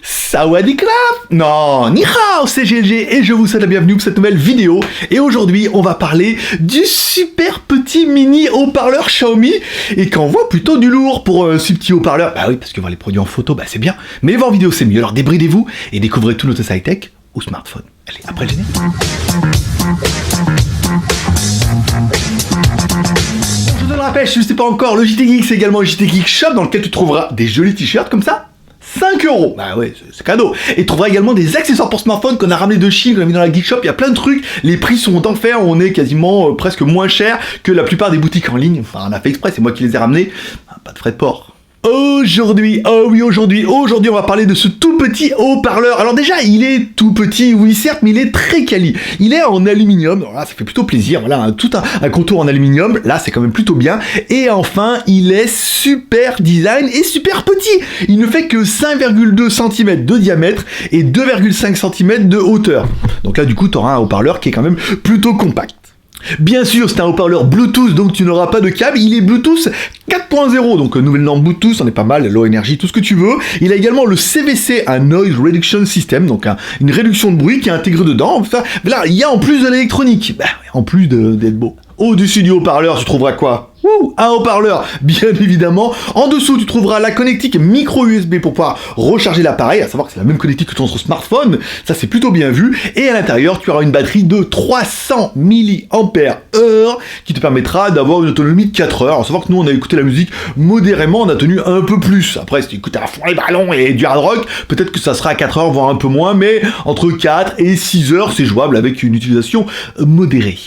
Sawadee-krap! Non, ni hao, c'est GLG et je vous souhaite la bienvenue pour cette nouvelle vidéo. Et aujourd'hui, on va parler du super petit mini haut-parleur Xiaomi et qu'on voit plutôt du lourd pour ce petit haut-parleur. Bah oui, parce que voir les produits en photo, bah c'est bien, mais les voir en vidéo c'est mieux. Alors débridez-vous et découvrez tout notre high-tech au smartphone. Allez, après le générique. Je te le rappelle, si tu ne sais pas encore, le JT Geek, c'est également le JT Geek Shop dans lequel tu trouveras des jolis t-shirts comme ça. 5€. Bah ouais, c'est cadeau. Et tu trouveras également des accessoires pour smartphone qu'on a ramené de Chine, qu'on a mis dans la Geek Shop. Il y a plein de trucs. Les prix sont d'enfer. On est quasiment presque moins cher que la plupart des boutiques en ligne. Enfin, on a fait exprès, c'est moi qui les ai ramenés. Pas de frais de port. Aujourd'hui, on va parler de ce tout petit haut-parleur. Alors déjà, il est tout petit, oui certes, mais il est très quali. Il est en aluminium, alors là ça fait plutôt plaisir, voilà, tout un contour en aluminium, là c'est quand même plutôt bien. Et enfin, il est super design et super petit. Il ne fait que 5,2 cm de diamètre et 2,5 cm de hauteur. Donc là du coup, tu auras un haut-parleur qui est quand même plutôt compact. Bien sûr, c'est un haut-parleur Bluetooth, donc tu n'auras pas de câble. Il est Bluetooth 4.0, donc nouvelle norme Bluetooth, on est pas mal, low energy, tout ce que tu veux. Il a également le CVC, un Noise Reduction System, donc une réduction de bruit qui est intégrée dedans. Enfin, là, il y a en plus de l'électronique, en plus d'être beau. Au-dessus du haut-parleur, tu trouveras quoi ? Un haut-parleur, bien évidemment. En dessous, tu trouveras la connectique micro USB pour pouvoir recharger l'appareil, à savoir que c'est la même connectique que ton smartphone, ça c'est plutôt bien vu. Et à l'intérieur, tu auras une batterie de 300 mAh qui te permettra d'avoir une autonomie de 4 heures. À savoir que nous, on a écouté la musique modérément, on a tenu un peu plus. Après, si tu écoutes à fond les ballons et du hard rock, peut-être que ça sera à 4 heures, voire un peu moins, mais entre 4 et 6 heures, c'est jouable avec une utilisation modérée.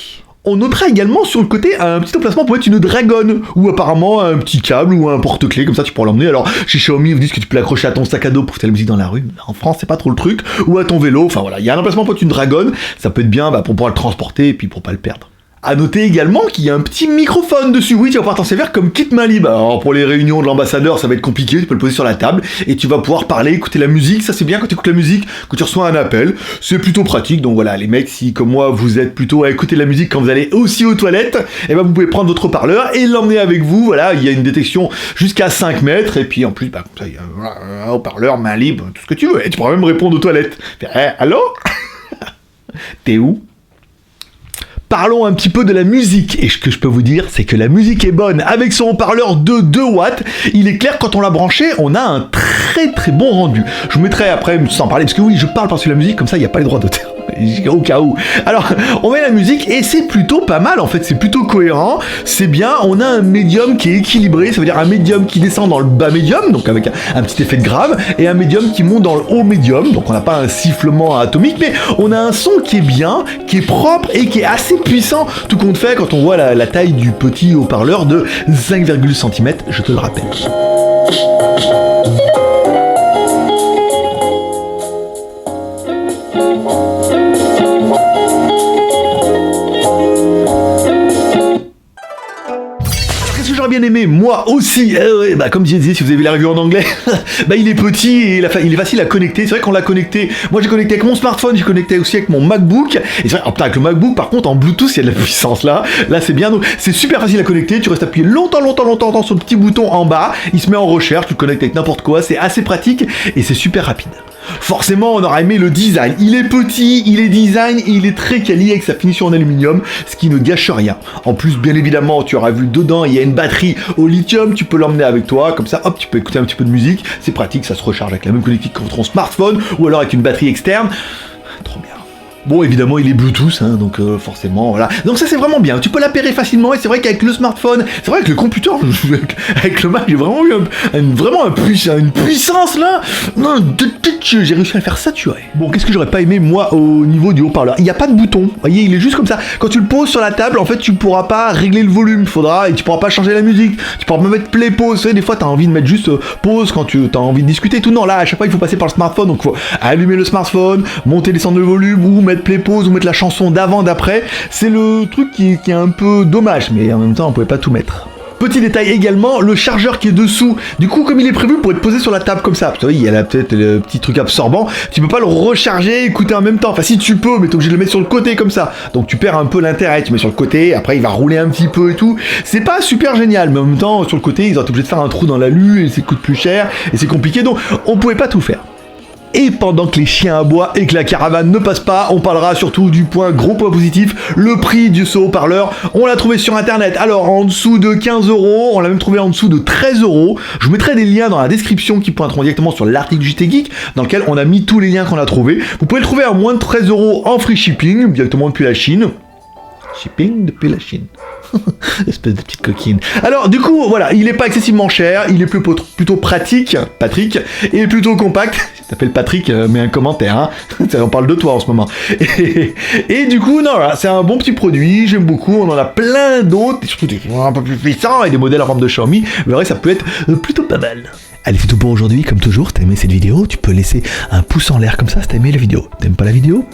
On notera également sur le côté un petit emplacement pour mettre une dragonne, ou apparemment un petit câble ou un porte-clés, comme ça tu pourras l'emmener. Alors chez Xiaomi, ils vous disent que tu peux l'accrocher à ton sac à dos pour écouter la musique dans la rue. En France, c'est pas trop le truc. Ou à ton vélo, enfin voilà, il y a un emplacement pour mettre une dragonne, ça peut être bien pour pouvoir le transporter et puis pour pas le perdre. A noter également qu'il y a un petit microphone dessus, oui, tu vas pouvoir t'en servir comme kit main libre. Alors pour les réunions de l'ambassadeur, ça va être compliqué, tu peux le poser sur la table et tu vas pouvoir parler, écouter la musique. Ça c'est bien quand tu écoutes la musique, que tu reçois un appel, c'est plutôt pratique. Donc voilà, les mecs, si comme moi vous êtes plutôt à écouter la musique quand vous allez aussi aux toilettes, et vous pouvez prendre votre haut-parleur et l'emmener avec vous. Voilà, il y a une détection jusqu'à 5 mètres et puis en plus, comme ça, il y a un haut-parleur, main libre, tout ce que tu veux. Et tu pourras même répondre aux toilettes. Allô? T'es où? Parlons un petit peu de la musique, et ce que je peux vous dire, c'est que la musique est bonne. Avec son haut-parleur de 2 watts, il est clair quand on l'a branché, on a un très très bon rendu. Je vous mettrai après, sans parler, parce que oui, je parle par-dessus la musique, comme ça il n'y a pas les droits d'auteur. Au cas où. Alors, on met la musique et c'est plutôt pas mal en fait, c'est plutôt cohérent, c'est bien, on a un médium qui est équilibré, ça veut dire un médium qui descend dans le bas médium, donc avec un petit effet de grave, et un médium qui monte dans le haut médium, donc on n'a pas un sifflement atomique, mais on a un son qui est bien, qui est propre et qui est assez puissant, tout compte fait quand on voit la taille du petit haut-parleur de 5,2 cm, je te le rappelle. J'aurais bien aimé, moi aussi, comme je disais, si vous avez vu la review en anglais, il est petit et il est facile à connecter. C'est vrai qu'on l'a connecté, moi j'ai connecté avec mon smartphone, j'ai connecté aussi avec mon MacBook, et c'est vrai, avec le MacBook par contre en Bluetooth il y a de la puissance là c'est bien, donc c'est super facile à connecter, tu restes appuyé longtemps sur le petit bouton en bas, il se met en recherche, tu connectes avec n'importe quoi, c'est assez pratique et c'est super rapide. Forcément, on aura aimé le design. Il est petit, il est design et il est très quali avec sa finition en aluminium, ce qui ne gâche rien. En plus, bien évidemment, tu auras vu dedans, il y a une batterie au lithium, tu peux l'emmener avec toi, comme ça, hop, tu peux écouter un petit peu de musique. C'est pratique, ça se recharge avec la même connectique que ton smartphone ou alors avec une batterie externe. Trop bien. Bon, évidemment, il est Bluetooth, donc forcément, voilà. Donc ça, c'est vraiment bien. Tu peux l'appairer facilement, et c'est vrai qu'avec le smartphone, c'est vrai que le computer, avec le Mac, j'ai vraiment eu une puissance, là. Non, j'ai réussi à faire ça, tu vois. Bon, qu'est-ce que j'aurais pas aimé, moi, au niveau du haut-parleur? Il n'y a pas de bouton. Vous voyez, il est juste comme ça. Quand tu le poses sur la table, en fait, tu pourras pas régler le volume. Et tu pourras pas changer la musique. Tu pourras pas mettre play, pause. Des fois, t'as envie de mettre juste pause quand tu as envie de discuter, tout. Non, là, à chaque fois, il faut passer par le smartphone. Donc, il faut allumer le smartphone, monter, descendre le volume, ou mettre play pause ou mettre la chanson d'avant d'après, c'est le truc qui est un peu dommage, mais en même temps on pouvait pas tout mettre. Petit détail également, le chargeur qui est dessous, du coup comme il est prévu pour être posé sur la table comme ça, vous savez il y a peut-être le petit truc absorbant, tu peux pas le recharger et écouter en même temps, enfin si tu peux mais t'es obligé de le mettre sur le côté comme ça, donc tu perds un peu l'intérêt, tu mets sur le côté, après il va rouler un petit peu et tout, c'est pas super génial, mais en même temps sur le côté ils ont été obligés de faire un trou dans l'alu et ça coûte plus cher et c'est compliqué, donc on pouvait pas tout faire. Et pendant que les chiens aboient et que la caravane ne passe pas, on parlera surtout du gros point positif, le prix de ce haut-parleur. On l'a trouvé sur internet, alors en dessous de 15 €, on l'a même trouvé en dessous de 13 €. Je vous mettrai des liens dans la description qui pointeront directement sur l'article du JT Geek, dans lequel on a mis tous les liens qu'on a trouvés. Vous pouvez le trouver à moins de 13 € en free shipping, directement depuis la Chine. Shipping depuis la Chine. Espèce de petite coquine. Alors du coup, voilà, il est pas excessivement cher, il est plutôt pratique, Patrick, et plutôt compact. Si t'appelles Patrick, mets un commentaire, hein. On parle de toi en ce moment. Et du coup, non, voilà, c'est un bon petit produit, j'aime beaucoup, on en a plein d'autres, et surtout des un peu plus puissants, et des modèles en forme de Xiaomi. Vous verrez, ça peut être plutôt pas mal. Allez, c'est tout pour aujourd'hui. Comme toujours, t'as aimé cette vidéo, tu peux laisser un pouce en l'air comme ça si t'as aimé la vidéo. T'aimes pas la vidéo?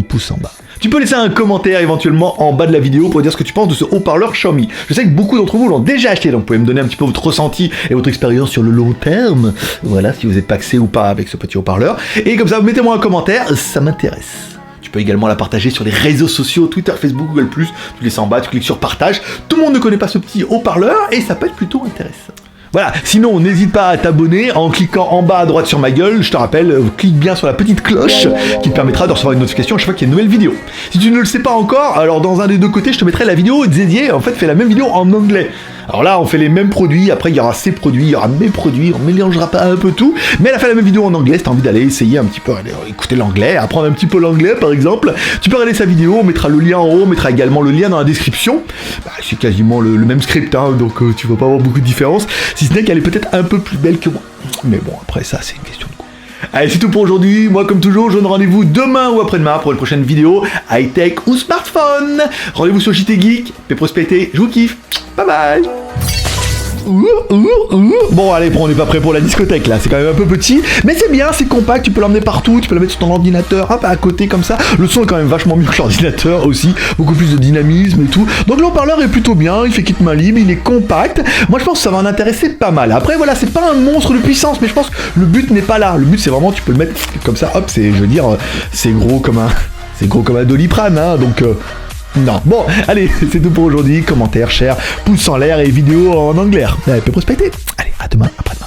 Pouce en bas. Tu peux laisser un commentaire éventuellement en bas de la vidéo pour dire ce que tu penses de ce haut-parleur Xiaomi. Je sais que beaucoup d'entre vous l'ont déjà acheté, donc vous pouvez me donner un petit peu votre ressenti et votre expérience sur le long terme. Voilà, si vous êtes paxé ou pas avec ce petit haut-parleur. Et comme ça, mettez-moi un commentaire, ça m'intéresse. Tu peux également la partager sur les réseaux sociaux, Twitter, Facebook, Google+. Tu laisses en bas, tu cliques sur partage. Tout le monde ne connaît pas ce petit haut-parleur et ça peut être plutôt intéressant. Voilà, sinon n'hésite pas à t'abonner en cliquant en bas à droite sur ma gueule, je te rappelle, clique bien sur la petite cloche qui te permettra de recevoir une notification à chaque fois qu'il y a une nouvelle vidéo. Si tu ne le sais pas encore, alors dans un des deux côtés, je te mettrai la vidéo dédiée, en fait, fais la même vidéo en anglais. Alors là, on fait les mêmes produits, après il y aura ces produits, il y aura mes produits, on mélangera pas un peu tout, mais elle a fait la même vidéo en anglais, si t'as envie d'aller essayer un petit peu, aller écouter l'anglais, apprendre un petit peu l'anglais par exemple, tu peux regarder sa vidéo, on mettra le lien en haut, on mettra également le lien dans la description. Bah, c'est quasiment le même script, hein, donc tu vas pas avoir beaucoup de différence, si ce n'est qu'elle est peut-être un peu plus belle que moi. Mais bon, après ça, c'est une question de goût. Allez, c'est tout pour aujourd'hui. Moi, comme toujours, je donne rendez-vous demain ou après-demain pour une prochaine vidéo high-tech ou smartphone. Rendez-vous sur JT Geek, prospérité, je vous kiffe. Bye bye. Bon allez, on n'est pas prêt pour la discothèque là, c'est quand même un peu petit, mais c'est bien, c'est compact, tu peux l'emmener partout, tu peux le mettre sur ton ordinateur, hop, à côté comme ça, le son est quand même vachement mieux que l'ordinateur aussi, beaucoup plus de dynamisme et tout, donc le haut-parleur est plutôt bien, il fait kit main libre, il est compact, moi je pense que ça va en intéresser pas mal, après voilà, c'est pas un monstre de puissance, mais je pense que le but n'est pas là, le but c'est vraiment, tu peux le mettre comme ça, hop, c'est, je veux dire, c'est gros comme un Doliprane, hein, donc... Non, bon, allez, c'est tout pour aujourd'hui. Commentaires, share, pouce en l'air et vidéo en anglais. Allez, peu prospecter. Allez, à demain, après-demain.